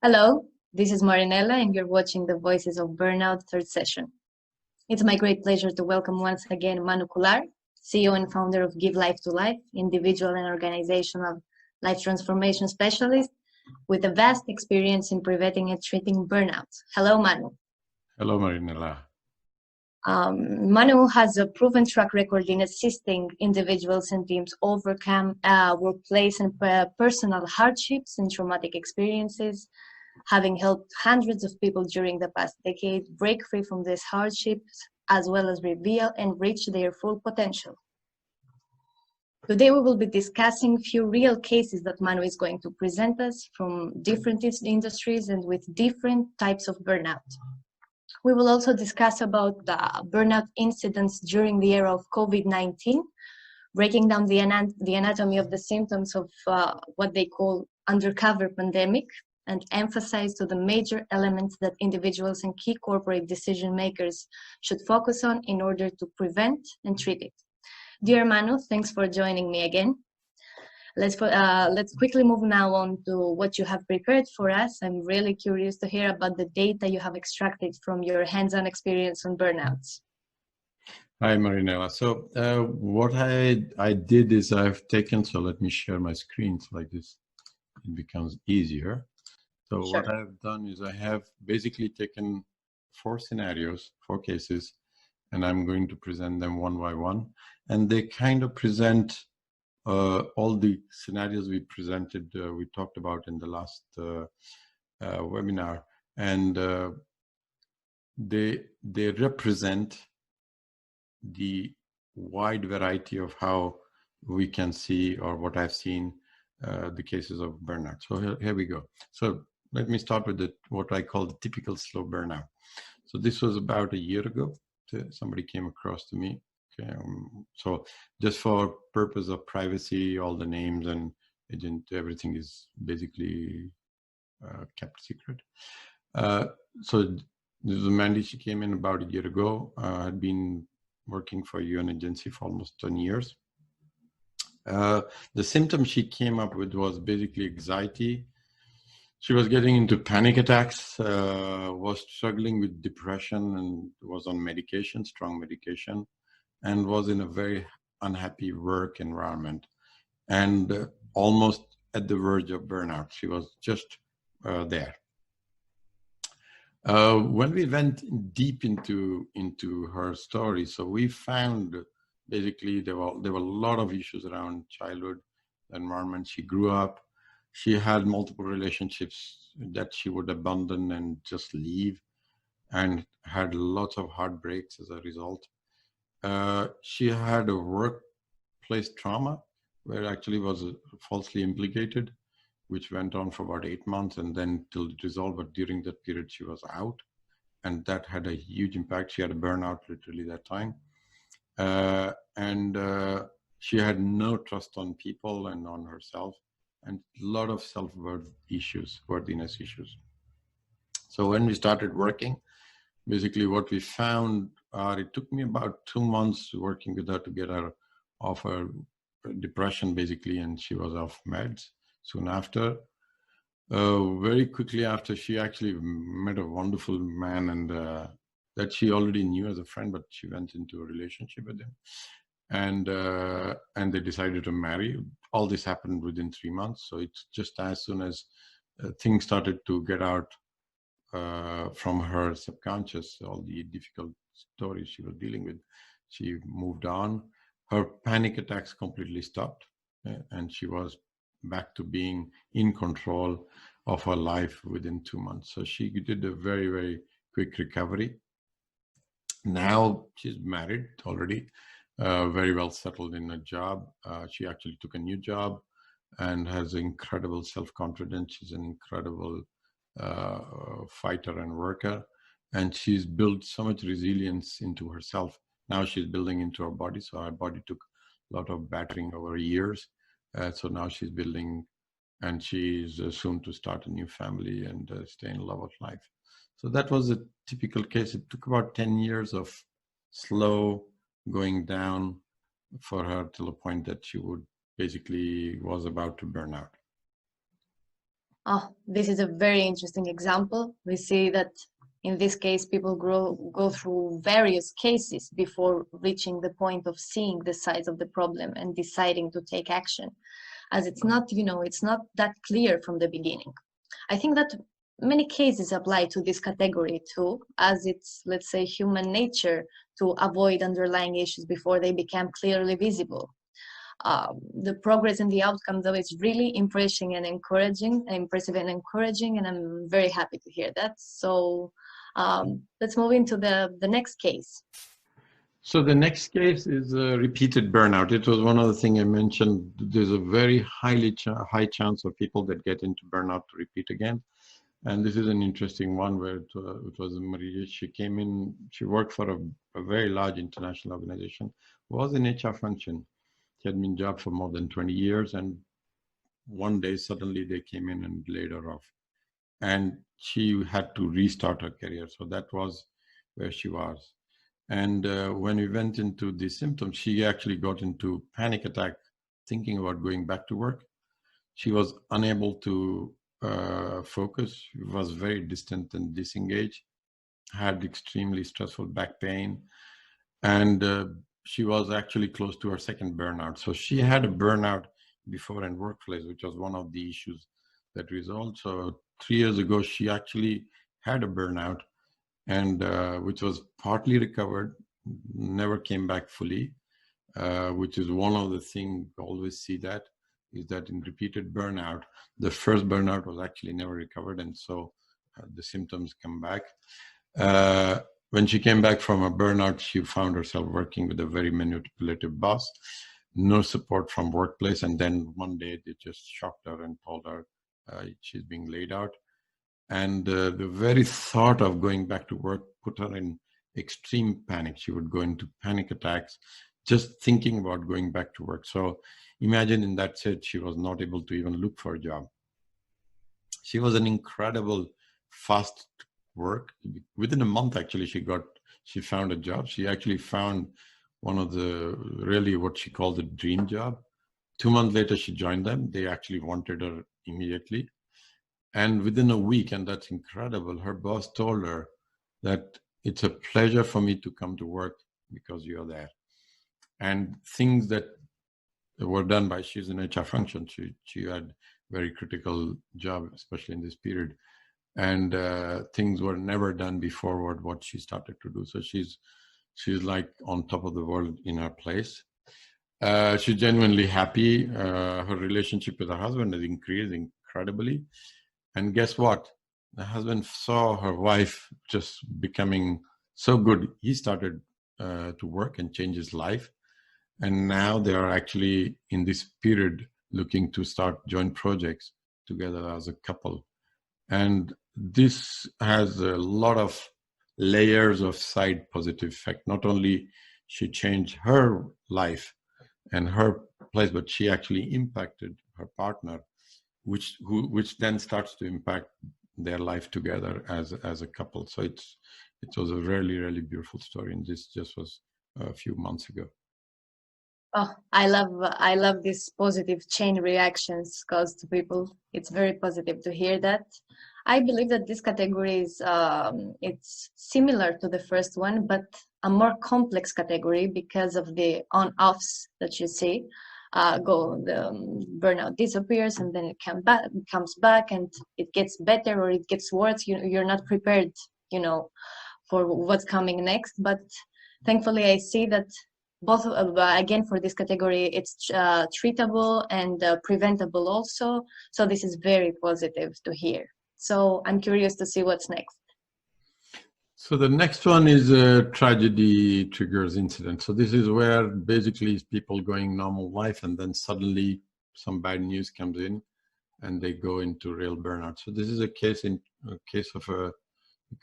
Hello, this is Marinela, and you're watching the Voices of Burnout third session. It's my great pleasure to welcome once again Manu Khullar, CEO and founder of Give Life to Life, individual and organizational life transformation specialist with a vast experience in preventing and treating burnout. Hello, Manu. Hello, Marinela. Manu has a proven track record in assisting individuals and teams overcome workplace and personal hardships and traumatic experiences, having helped hundreds of people during the past decade break free from these hardships, as well as reveal and reach their full potential. Today we will be discussing a few real cases that Manu is going to present us from different industries and with different types of burnout. We will also discuss about the burnout incidents during the era of COVID-19, breaking down the anatomy of the symptoms of what they call undercover pandemic, and emphasize to the major elements that individuals and key corporate decision makers should focus on in order to prevent and treat it. Dear Manu, thanks for joining me again. Let's quickly move now on to what you have prepared for us. I'm really curious to hear about the data you have extracted from your hands-on experience on burnouts. Hi, Marinela. So what I did is I've taken, so let me share my screen so like this, it becomes easier. So Sure. What I've done is I have basically taken 4 scenarios, 4 cases, and I'm going to present them one by one. And they kind of present all the scenarios we presented, we talked about in the last webinar, and they represent the wide variety of how we can see, or what I've seen, the cases of burnout. So here we go. So let me start with what I call the typical slow burnout. So this was about a year ago. Somebody came across to me. Okay, so just for purpose of privacy, all the names and agent, everything is basically kept secret. So this is Mandy. She came in about a year ago. Had been working for a UN agency for almost 10 years. The symptom she came up with was basically anxiety. She was getting into panic attacks, was struggling with depression, and was on medication, strong medication, and was in a very unhappy work environment, and almost at the verge of burnout. She was just there. When we went deep into her story, so we found basically there were a lot of issues around childhood, environment. She grew up. She had multiple relationships that she would abandon and just leave, and had lots of heartbreaks as a result. She had a workplace trauma where actually was falsely implicated, which went on for about 8 months and then till it resolved. But during that period, she was out, and that had a huge impact. She had a burnout literally that time. She had no trust on people and on herself, and a lot of worthiness issues. So when we started working, basically what we found, it took me about 2 months working with her to get her off her depression, basically, and she was off meds soon after. Very quickly after, she actually met a wonderful man, and that she already knew as a friend, but she went into a relationship with him, and they decided to marry. All this happened within 3 months. So it's just as soon as things started to get out from her subconscious, all the difficult stories she was dealing with, she moved on. Her panic attacks completely stopped, and she was back to being in control of her life within 2 months. So she did a very, very quick recovery. Now she's married already, very well settled in a job. She actually took a new job and has incredible self-confidence. She's an incredible fighter and worker, and she's built so much resilience into herself. Now she's building into her body. So her body took a lot of battering over years. So now she's building, and she's soon to start a new family and stay in love of life. So that was a typical case. It took about 10 years of slow going down for her till a point that she would basically was about to burn out. Oh, this is a very interesting example. We see that in this case, people go through various cases before reaching the point of seeing the size of the problem and deciding to take action, as it's not, it's not that clear from the beginning. I think that many cases apply to this category too, as it's, let's say, human nature to avoid underlying issues before they become clearly visible. The progress and the outcome, though, is really impressive and encouraging, and I'm very happy to hear that. So let's move into the next case. So the next case is repeated burnout. It was one of the things I mentioned. There's a very high chance of people that get into burnout to repeat again. And this is an interesting one where it was Maria. She came in, she worked for a very large international organization, was in HR function. She had been in job for more than 20 years. And one day, suddenly they came in and laid her off. And she had to restart her career. So that was where she was. And when we went into the symptoms, she actually got into panic attack, thinking about going back to work. She was unable to focus. She was very distant and disengaged, had extremely stressful back pain. And she was actually close to her second burnout. So she had a burnout before in workplace, which was one of the issues that resolved. So 3 years ago, she actually had a burnout, and which was partly recovered, never came back fully, which is one of the things always see that is that in repeated burnout, the first burnout was actually never recovered, and so the symptoms come back. When she came back from a burnout, she found herself working with a very manipulative boss, no support from workplace, and then one day they just shocked her and told her she's being laid out. And the very thought of going back to work put her in extreme panic. She would go into panic attacks just thinking about going back to work. So imagine in that set, she was not able to even look for a job. She was an incredible fast work. Within a month, actually, she found a job. She actually found one of the really what she called the dream job. 2 months later, she joined them. They actually wanted her immediately. And within a week, and that's incredible, her boss told her that it's a pleasure for me to come to work because you're there. And things that were done by, she's in HR function. She had very critical job, especially in this period. And things were never done before what she started to do. So she's like on top of the world in her place. She's genuinely happy. Her relationship with her husband has increased incredibly. And guess what? The husband saw her wife just becoming so good. He started to work and change his life. And now they are actually in this period looking to start joint projects together as a couple. And this has a lot of layers of side positive effect. Not only she changed her life and her place, but she actually impacted her partner, which then starts to impact their life together as a couple. So it was a really, really beautiful story, and this just was a few months ago. Oh, I love these positive chain reactions caused to people. It's very positive to hear that. I believe that this category is it's similar to the first one, but a more complex category because of the on-offs that you see. The burnout disappears and then it comes back, and it gets better or it gets worse. You're not prepared, for what's coming next. But thankfully, I see that both again for this category, it's treatable and preventable also. So this is very positive to hear. So I'm curious to see what's next. So the next one is a tragedy triggers incident. So this is where basically people going normal life and then suddenly some bad news comes in and they go into real burnout. So this is a case of a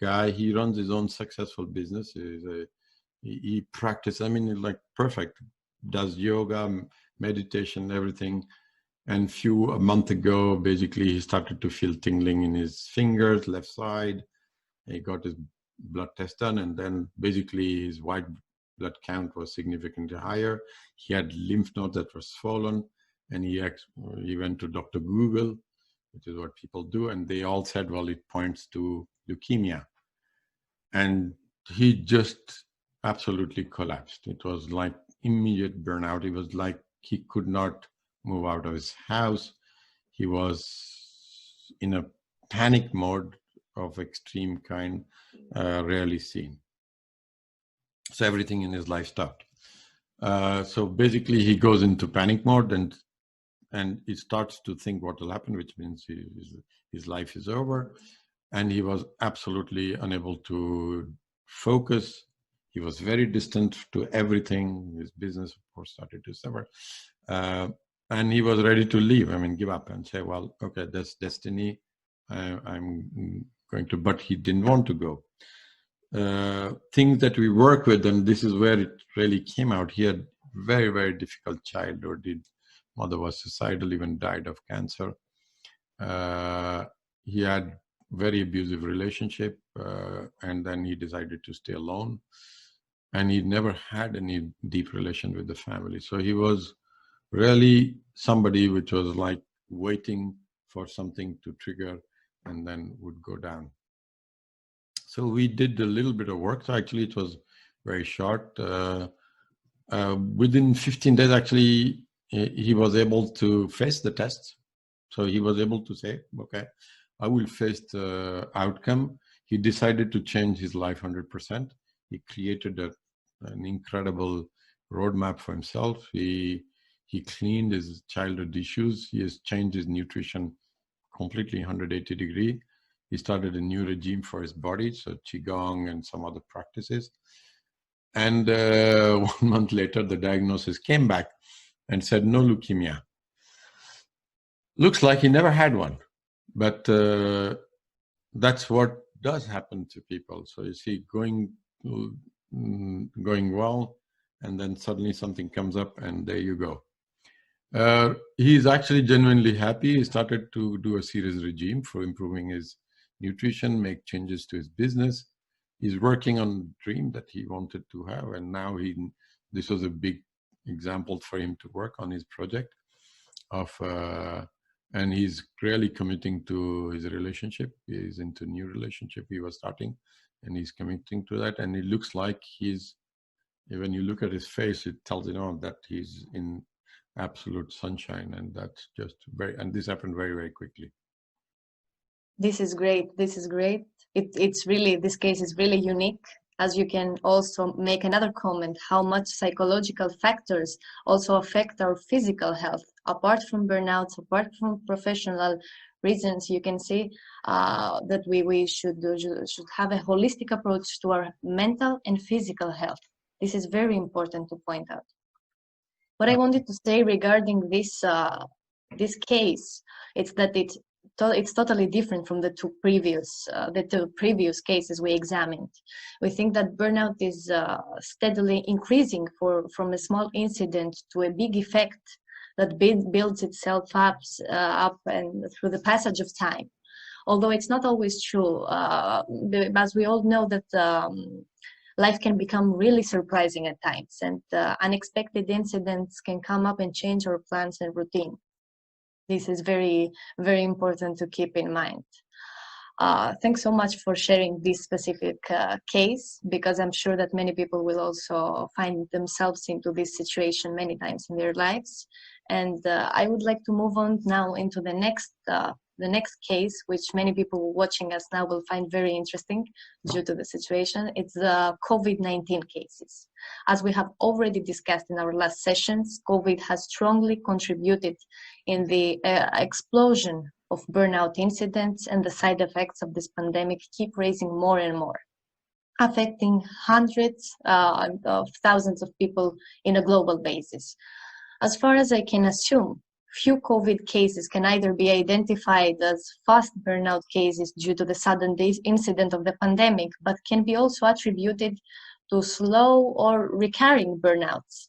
guy. He runs his own successful business. He practices, like perfect, does yoga, meditation, everything. And a month ago, basically he started to feel tingling in his fingers, left side. He got his blood test done, and then basically his white blood count was significantly higher. He had lymph nodes that were swollen, and he went to Dr. Google which is what people do. And they all said, well, it points to leukemia. And he just absolutely collapsed. It was like immediate burnout. It was like he could not move out of his house. He was in a panic mode of extreme kind, rarely seen. So everything in his life stopped. So basically he goes into panic mode and he starts to think what will happen, which means his life is over. And he was absolutely unable to focus. He was very distant to everything. His business, of course, started to suffer. And he was ready to leave, give up and say, well, okay, that's destiny. I'm going to, but he didn't want to go. Things that we work with, and this is where it really came out. He had very, very difficult childhood. His mother was suicidal, even died of cancer. He had very abusive relationship, and then he decided to stay alone. And he never had any deep relation with the family. So he was really somebody which was like waiting for something to trigger and then would go down. So we did a little bit of work. So actually it was very short. Within 15 days, actually, he was able to face the tests. So he was able to say, okay, I will face the outcome. He decided to change his life 100%. He created an incredible roadmap for himself. He cleaned his childhood issues. He has changed his nutrition completely 180 degree. He started a new regime for his body, so Qigong and some other practices. And 1 month later, the diagnosis came back and said, no leukemia. Looks like he never had one, but that's what does happen to people. So you see, going well, and then suddenly something comes up and there you go. He's actually genuinely happy. He started to do a serious regime for improving his nutrition, make changes to his business. He's working on a dream that he wanted to have, and now this was a big example for him to work on his project and he's really committing to his relationship. He's into a new relationship he was starting, and he's committing to that. And it looks like when you look at his face, it tells that he's in absolute sunshine, and that's just and this happened very, very quickly. This is great. This is great. It's really, this case is really unique. As you can also make another comment, how much psychological factors also affect our physical health. Apart from burnouts, apart from professional reasons, you can see that we should have a holistic approach to our mental and physical health. This is very important to point out. What I wanted to say regarding this case, it's that it's totally different from the two previous cases we examined. We think that burnout is steadily increasing from a small incident to a big effect that builds itself up and through the passage of time. Although it's not always true, as we all know that life can become really surprising at times, and unexpected incidents can come up and change our plans and routine. This is very, very important to keep in mind. Thanks so much for sharing this specific case, because I'm sure that many people will also find themselves into this situation many times in their lives. And I would like to move on now into the next case, which many people watching us now will find very interesting due to the situation. It's the COVID-19 cases. As we have already discussed in our last sessions, COVID has strongly contributed in the explosion of burnout incidents, and the side effects of this pandemic keep raising more and more, affecting hundreds of thousands of people in a global basis. As far as I can assume, few COVID cases can either be identified as fast burnout cases due to the sudden incident of the pandemic, but can be also attributed to slow or recurring burnouts,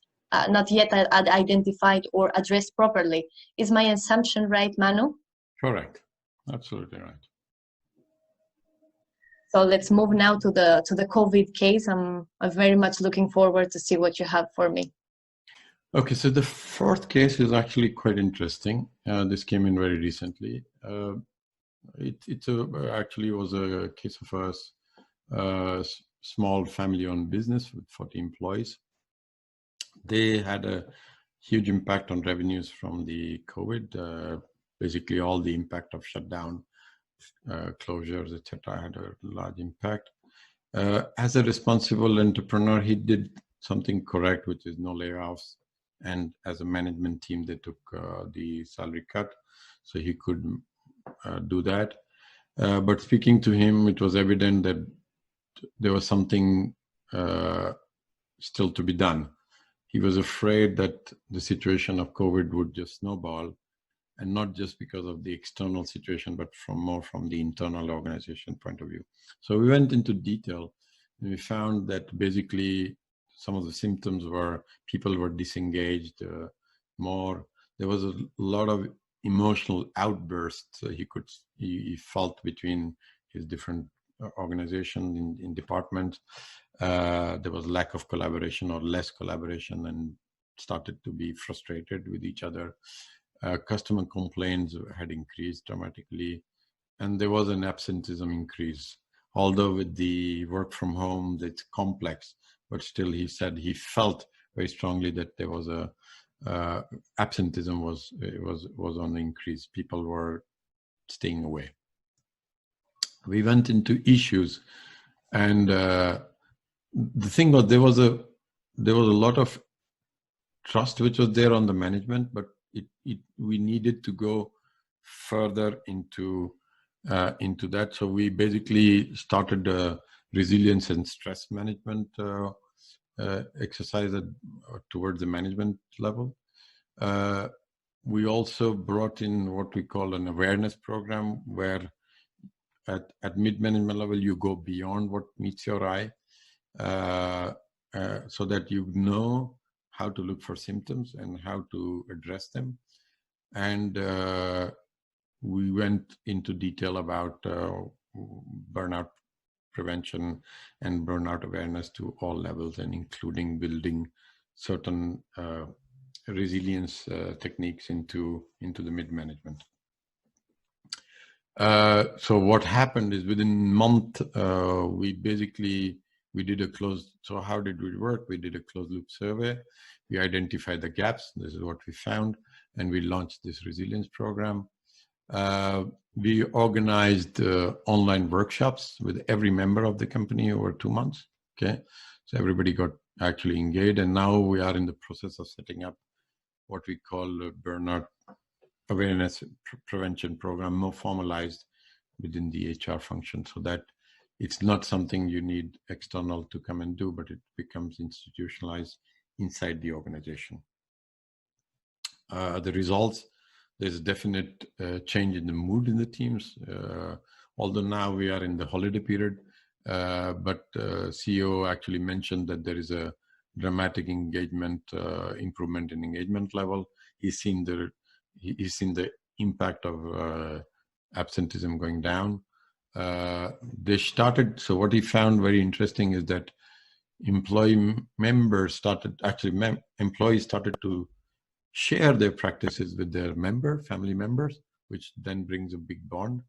not yet identified or addressed properly. Is my assumption right, Manu? Correct. Absolutely right. So let's move now to the COVID case. I'm very much looking forward to see what you have for me. Okay, so the fourth case is actually quite interesting. This came in very recently. Actually was a case of a small family-owned business with 40 employees. They had a huge impact on revenues from the COVID. Basically, all the impact of shutdown, closures, etc., had a large impact. As a responsible entrepreneur, he did something correct, which is no layoffs. And as a management team, they took the salary cut, so he could do that. But speaking to him, it was evident that there was something still to be done. He was afraid that the situation of COVID would just snowball, and not just because of the external situation, but more from the internal organization point of view. So we went into detail, and we found that basically some of the symptoms were people were disengaged more. There was a lot of emotional outbursts he felt between his different organizations in departments. There was lack of collaboration or less collaboration, and started to be frustrated with each other. Customer complaints had increased dramatically, and there was an absenteeism increase. Although with the work from home, it's complex, but still he said he felt very strongly that there was absenteeism was on the increase. People were staying away. We went into issues, and the thing was there was a lot of trust which was there on the management, but we needed to go further into that. So we basically started a resilience and stress management exercise towards the management level. We also brought in what we call an awareness program, where at mid-management level you go beyond what meets your eye, so that you know how to look for symptoms and how to address them. And we went into detail about burnout prevention and burnout awareness to all levels, and including building certain resilience techniques into the mid-management. So what happened is within a month, we did a closed. So how did we work? We did a closed loop survey. We identified the gaps. This is what we found, and we launched this resilience program. We organized online workshops with every member of the company over 2 months. Okay, so everybody got actually engaged, and now we are in the process of setting up what we call a burnout awareness prevention program, more formalized within the HR function, so that it's not something you need external to come and do, but it becomes institutionalized inside the organization. The results, there's a definite change in the mood in the teams, although now we are in the holiday period, but CEO actually mentioned that there is a dramatic engagement, improvement in engagement level. He's seen the impact of absenteeism going down. So what he found very interesting is that employees started to share their practices with their family members, which then brings a big bond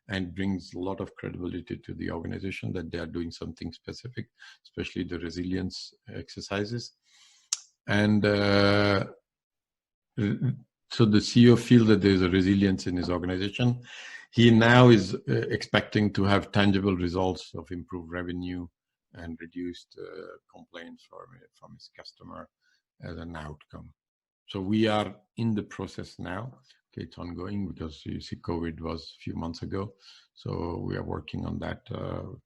and brings a lot of credibility to the organization that they are doing something specific, especially the resilience exercises. And so the CEO feels that there's a resilience in his organization. He now is expecting to have tangible results of improved revenue and reduced complaints from his customer as an outcome. So we are in the process now. Okay, it's ongoing because you see COVID was a few months ago. So we are working on that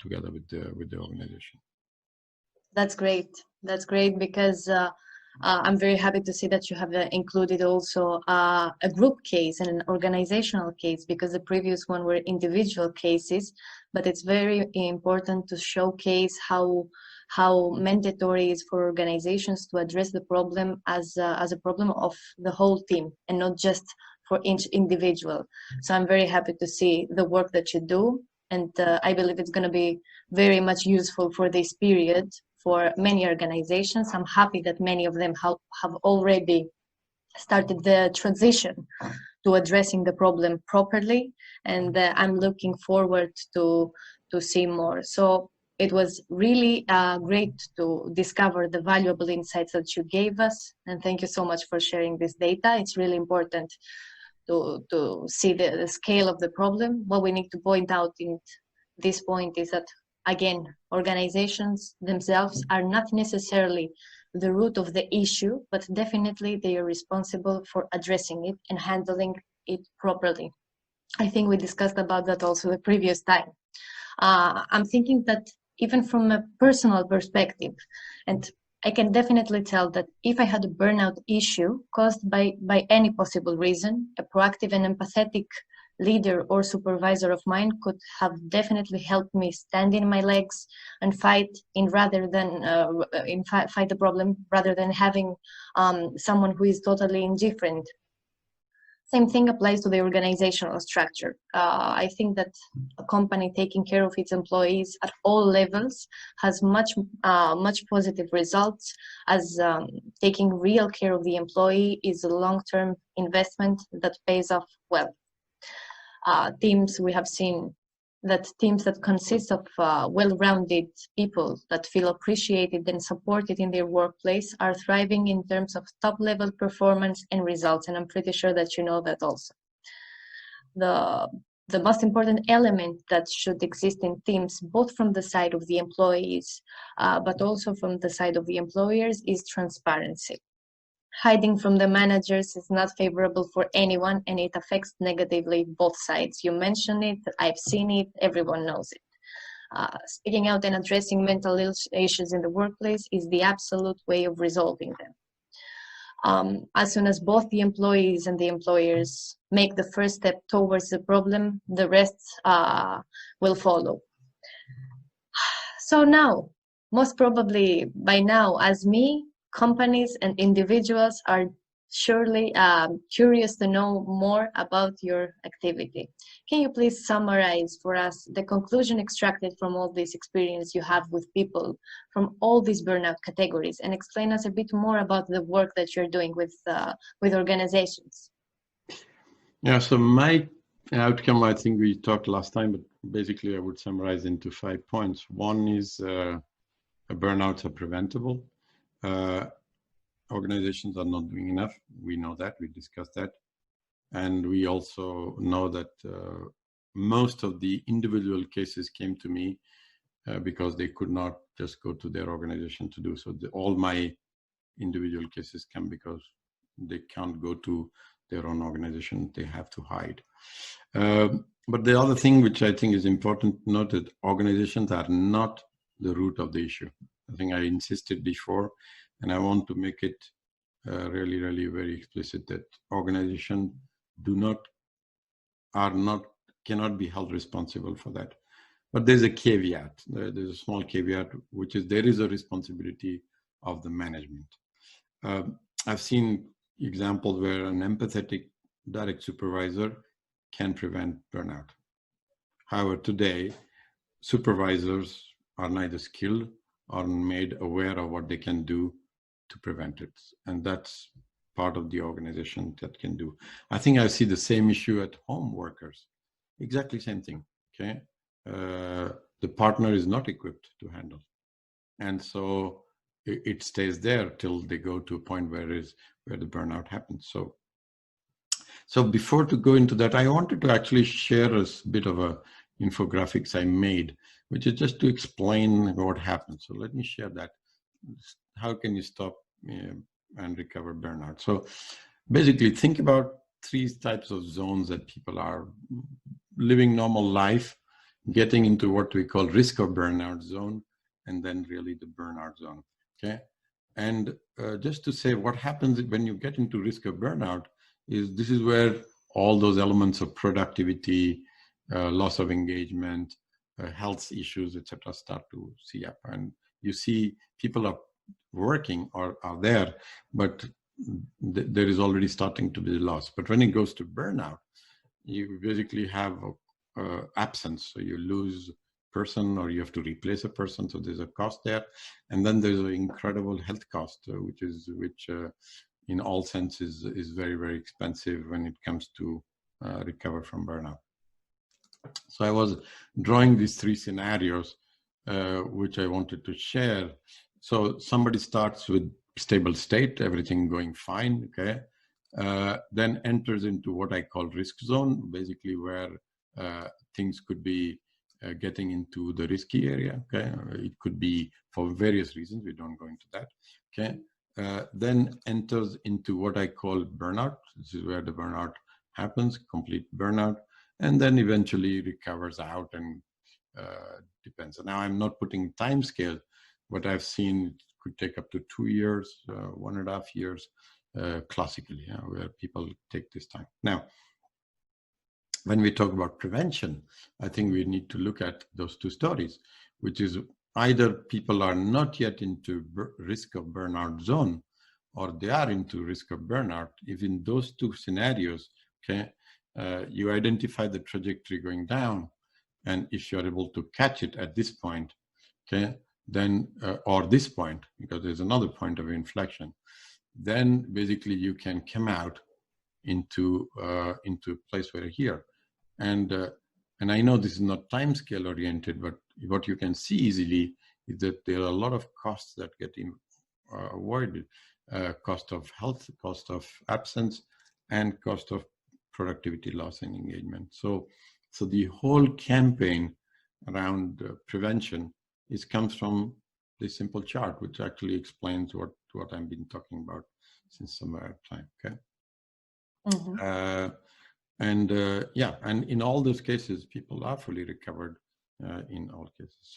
together with the organization. That's great. That's great, because I'm very happy to see that you have included also a group case and an organizational case, because the previous one were individual cases, but it's very important to showcase how mandatory it is for organizations to address the problem as a problem of the whole team and not just for each individual. So I'm very happy to see the work that you do, and I believe it's going to be very much useful for this period for many organizations. I'm happy that many of them have already started the transition to addressing the problem properly, and I'm looking forward to see more. So it was really great to discover the valuable insights that you gave us, and thank you so much for sharing this data. It's really important to see the scale of the problem. What we need to point out in this point is that, again, organizations themselves are not necessarily the root of the issue, but definitely they are responsible for addressing it and handling it properly. I think we discussed about that also the previous time. I'm thinking that even from a personal perspective, and I can definitely tell that if I had a burnout issue caused by any possible reason, a proactive and empathetic leader or supervisor of mine could have definitely helped me stand in my legs and fight fight the problem rather than having someone who is totally indifferent. Same thing applies to the organizational structure. I think that a company taking care of its employees at all levels has much positive results, as taking real care of the employee is a long-term investment that pays off well. We have seen that teams that consist of well-rounded people that feel appreciated and supported in their workplace are thriving in terms of top-level performance and results, and I'm pretty sure that you know that also. The most important element that should exist in teams, both from the side of the employees, but also from the side of the employers, is transparency. Hiding from the managers is not favorable for anyone, and it affects negatively both sides. You mentioned it, I've seen it, everyone knows it. Speaking out and addressing mental issues in the workplace is the absolute way of resolving them. As soon as both the employees and the employers make the first step towards the problem, the rest will follow. So now, most probably by now, as me, companies and individuals are surely curious to know more about your activity. Can you please summarize for us the conclusion extracted from all this experience you have with people from all these burnout categories, and explain us a bit more about the work that you're doing with organizations? Yeah, so my outcome, I think we talked last time, but basically I would summarize into 5 points. One is burnouts are preventable. Organizations are not doing enough. We know that, we discussed that. And we also know that most of the individual cases came to me because they could not just go to their organization to do so. All my individual cases come because they can't go to their own organization, they have to hide. But the other thing which I think is important to note, that organizations are not the root of the issue. I think I insisted before, and I want to make it really, really very explicit that organizations cannot be held responsible for that. But there's a caveat. There's a small caveat, which is there is a responsibility of the management. I've seen examples where an empathetic direct supervisor can prevent burnout. However, today, supervisors are neither skilled or made aware of what they can do to prevent it. And that's part of the organization that can do. I think I see the same issue at home workers. Exactly same thing, okay? The partner is not equipped to handle. And so it stays there till they go to a point where the burnout happens. So before to go into that, I wanted to actually share a bit of a infographics I made, which is just to explain what happens. So let me share that. How can you stop and recover burnout? So basically think about 3 types of zones that people are living normal life, getting into what we call risk of burnout zone, and then really the burnout zone, okay? And just to say what happens when you get into risk of burnout is this is where all those elements of productivity, loss of engagement, health issues, etc., start to see up. And you see people are working or are there, but there is already starting to be loss. But when it goes to burnout, you basically have absence. So you lose person or you have to replace a person. So there's a cost there. And then there's an incredible health cost, which in all senses is very, very expensive when it comes to recover from burnout. So I was drawing these three scenarios, which I wanted to share. So somebody starts with stable state, everything going fine, okay? Then enters into what I call risk zone, basically where things could be getting into the risky area, okay? It could be for various reasons, we don't go into that, okay? Then enters into what I call burnout. This is where the burnout happens, complete burnout, and then eventually recovers out and depends. Now I'm not putting time scale, but I've seen it could take up to 2 years, 1.5 years, classically, where people take this time. Now, when we talk about prevention, I think we need to look at those two stories, which is either people are not yet into risk of burnout zone, or they are into risk of burnout. If in those two scenarios, okay, you identify the trajectory going down, and if you're able to catch it at this point, okay, then, or this point, because there's another point of inflection, then basically you can come out into a place where you're here. And I know this is not time scale oriented, but what you can see easily is that there are a lot of costs that get avoided, cost of health, cost of absence, and cost of productivity loss and engagement. So the whole campaign around prevention comes from this simple chart, which actually explains what I've been talking about since some time. Okay. Mm-hmm. And in all those cases, people are fully recovered in all cases.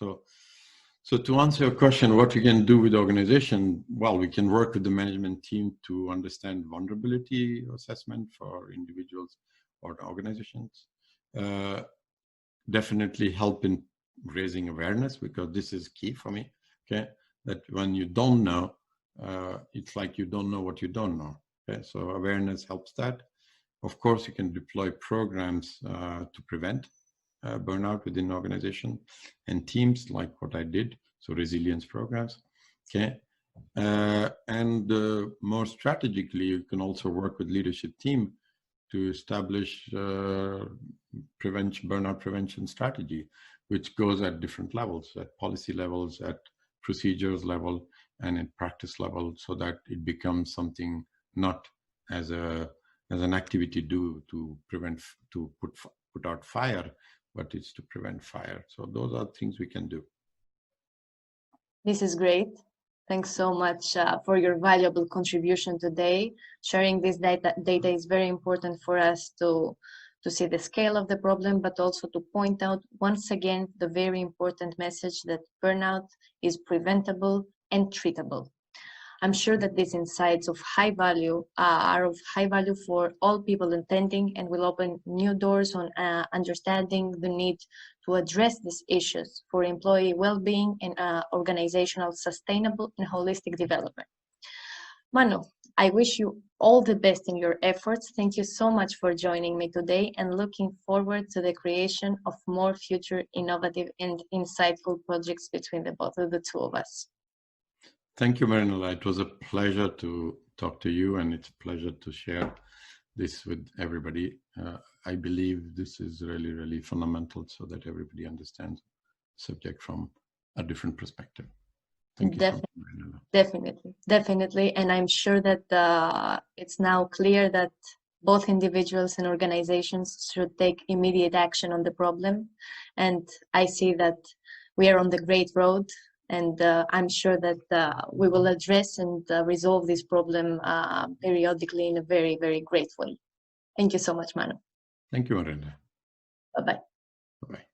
So to answer your question, what we can do with the organization, well, we can work with the management team to understand vulnerability assessment for individuals or organizations. Definitely help in raising awareness, because this is key for me, okay? That when you don't know, it's like you don't know what you don't know, okay? So awareness helps that. Of course, you can deploy programs to prevent burnout within the organization and teams, like what I did, so resilience programs, okay? And more strategically, you can also work with leadership team to establish burnout prevention strategy, which goes at different levels, at policy levels, at procedures level, and at practice level, so that it becomes something not as an activity to put out fire, but it's to prevent fire. So those are things we can do. This is great. Thanks so much for your valuable contribution today. Sharing this data is very important for us to see the scale of the problem, but also to point out once again the very important message that burnout is preventable and treatable. I'm sure that these insights of high value are of high value for all people attending, and will open new doors on understanding the need to address these issues for employee well-being and organizational sustainable and holistic development. Manu, I wish you all the best in your efforts. Thank you so much for joining me today, and looking forward to the creation of more future innovative and insightful projects between the two of us. Thank you, Marinela. It was a pleasure to talk to you, and it's a pleasure to share this with everybody. I believe this is really, really fundamental, so that everybody understands the subject from a different perspective. Thank you so much, Marinela. Definitely. And I'm sure that it's now clear that both individuals and organizations should take immediate action on the problem. And I see that we are on the great road. And I'm sure that we will address and resolve this problem periodically in a very, very great way. Thank you so much, Manu. Thank you, Marinela. Bye-bye. Bye-bye.